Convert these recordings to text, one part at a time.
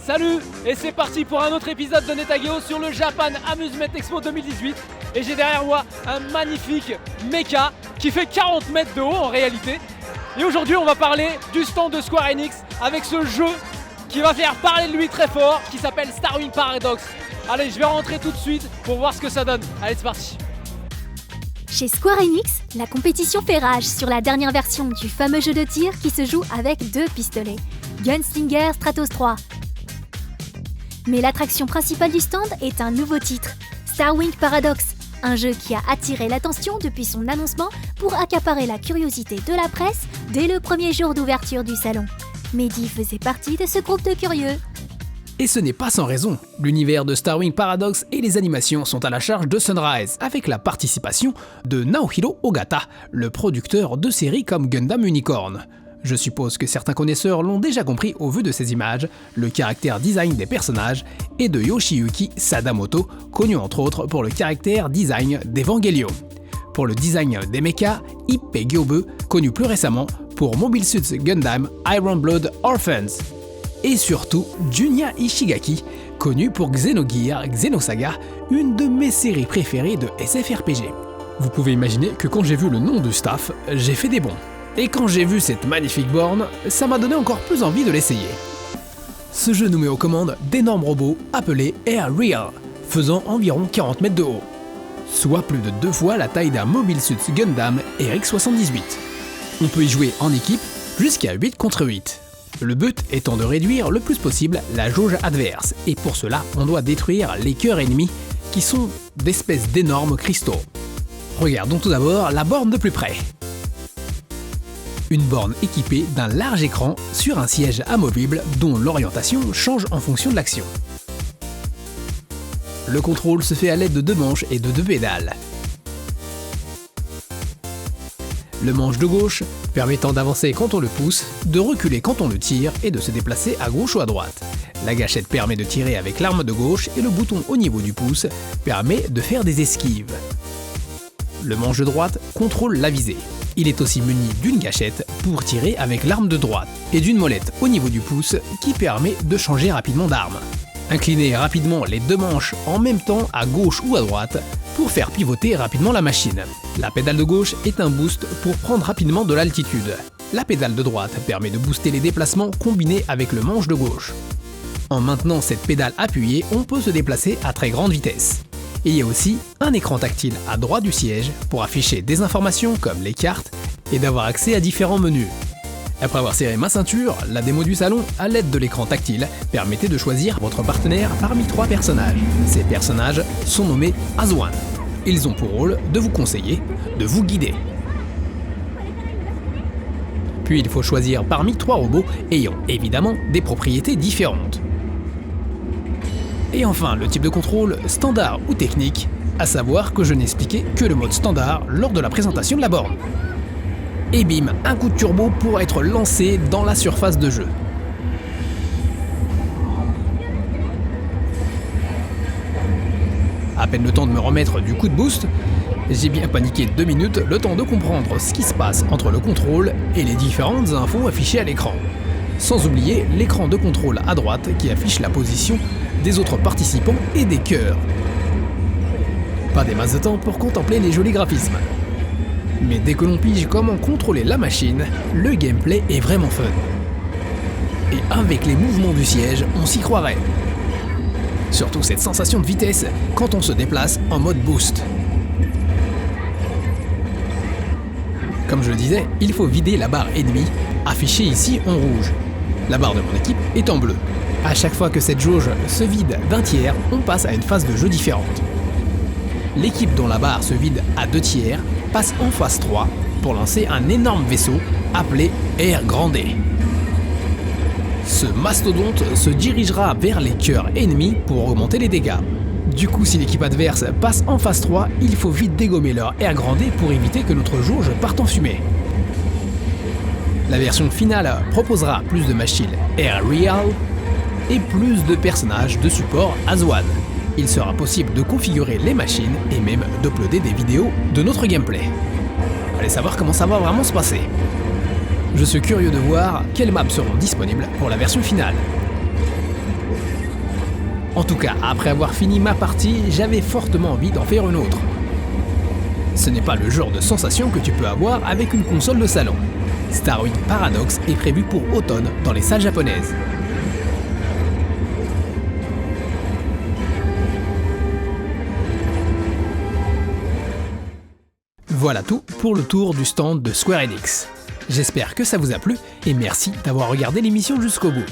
Salut, et c'est parti pour un autre épisode de Netageo sur le Japan Amusement Expo 2018. Et j'ai derrière moi un magnifique mecha qui fait 40 mètres de haut en réalité. Et aujourd'hui on va parler du stand de Square Enix avec ce jeu qui va faire parler de lui très fort, qui s'appelle Starwing Paradox. Allez, je vais rentrer tout de suite pour voir ce que ça donne. Allez, c'est parti. Chez Square Enix, la compétition fait rage sur la dernière version du fameux jeu de tir qui se joue avec 2 pistolets, Gunslinger Stratos 3. Mais l'attraction principale du stand est un nouveau titre, Starwing Paradox, un jeu qui a attiré l'attention depuis son annoncement pour accaparer la curiosité de la presse dès le premier jour d'ouverture du salon. Mehdi faisait partie de ce groupe de curieux. Et ce n'est pas sans raison. L'univers de Starwing Paradox et les animations sont à la charge de Sunrise, avec la participation de Naohiro Ogata, le producteur de séries comme Gundam Unicorn. Je suppose que certains connaisseurs l'ont déjà compris au vu de ces images, le caractère design des personnages, et de Yoshiyuki Sadamoto, connu entre autres pour le caractère design d'Evangelion. Pour le design des mechas, Ippei Gyobe, connu plus récemment pour Mobile Suit Gundam Iron Blood Orphans. Et surtout Junya Ishigaki, connu pour Xenogears Xenosaga, une de mes séries préférées de SFRPG. Vous pouvez imaginer que quand j'ai vu le nom du staff, j'ai fait des bonds. Et quand j'ai vu cette magnifique borne, ça m'a donné encore plus envie de l'essayer. Ce jeu nous met aux commandes d'énormes robots appelés Air Real, faisant environ 40 mètres de haut, soit plus de 2 fois la taille d'un Mobile Suit Gundam RX-78. On peut y jouer en équipe jusqu'à 8 contre 8. Le but étant de réduire le plus possible la jauge adverse, et pour cela on doit détruire les cœurs ennemis qui sont d'espèces d'énormes cristaux. Regardons tout d'abord la borne de plus près. Une borne équipée d'un large écran sur un siège amovible dont l'orientation change en fonction de l'action. Le contrôle se fait à l'aide de 2 manches et de 2 pédales. Le manche de gauche permettant d'avancer quand on le pousse, de reculer quand on le tire et de se déplacer à gauche ou à droite. La gâchette permet de tirer avec l'arme de gauche et le bouton au niveau du pouce permet de faire des esquives. Le manche de droite contrôle la visée. Il est aussi muni d'une gâchette pour tirer avec l'arme de droite et d'une molette au niveau du pouce qui permet de changer rapidement d'arme. Inclinez rapidement les 2 manches en même temps à gauche ou à droite pour faire pivoter rapidement la machine. La pédale de gauche est un boost pour prendre rapidement de l'altitude. La pédale de droite permet de booster les déplacements combinés avec le manche de gauche. En maintenant cette pédale appuyée, on peut se déplacer à très grande vitesse. Il y a aussi un écran tactile à droite du siège pour afficher des informations comme les cartes et d'avoir accès à différents menus. Après avoir serré ma ceinture, la démo du salon, à l'aide de l'écran tactile, permettait de choisir votre partenaire parmi 3 personnages. Ces personnages sont nommés Azwan. Ils ont pour rôle de vous conseiller, de vous guider. Puis il faut choisir parmi 3 robots ayant évidemment des propriétés différentes. Et enfin, le type de contrôle, standard ou technique, à savoir que je n'expliquais que le mode standard lors de la présentation de la borne. Et bim, un coup de turbo pour être lancé dans la surface de jeu. À peine le temps de me remettre du coup de boost, j'ai bien paniqué 2 minutes, le temps de comprendre ce qui se passe entre le contrôle et les différentes infos affichées à l'écran. Sans oublier l'écran de contrôle à droite qui affiche la position des autres participants et des cœurs. Pas des masses de temps pour contempler les jolis graphismes. Mais dès que l'on pige comment contrôler la machine, le gameplay est vraiment fun. Et avec les mouvements du siège, on s'y croirait. Surtout cette sensation de vitesse quand on se déplace en mode boost. Comme je le disais, il faut vider la barre ennemie, affichée ici en rouge. La barre de mon équipe est en bleu. À chaque fois que cette jauge se vide d'un tiers, on passe à une phase de jeu différente. L'équipe dont la barre se vide à 2 tiers passe en phase 3 pour lancer un énorme vaisseau appelé Air Grande. Ce mastodonte se dirigera vers les cœurs ennemis pour augmenter les dégâts. Du coup, si l'équipe adverse passe en phase 3, il faut vite dégommer leur Air Grande pour éviter que notre jauge parte en fumée. La version finale proposera plus de machines Air Real et plus de personnages de support Azwan. Il sera possible de configurer les machines et même d'uploader des vidéos de notre gameplay. Allez savoir comment ça va vraiment se passer. Je suis curieux de voir quelles maps seront disponibles pour la version finale. En tout cas, après avoir fini ma partie, j'avais fortement envie d'en faire une autre. Ce n'est pas le genre de sensation que tu peux avoir avec une console de salon. Starwing Paradox est prévu pour automne dans les salles japonaises. Voilà tout pour le tour du stand de Square Enix. J'espère que ça vous a plu et merci d'avoir regardé l'émission jusqu'au bout.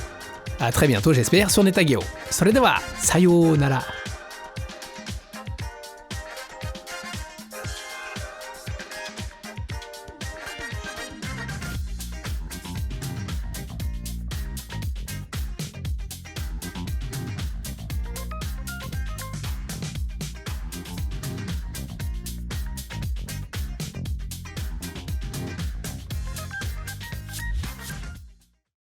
A très bientôt j'espère sur Netageo. それでは、さようなら。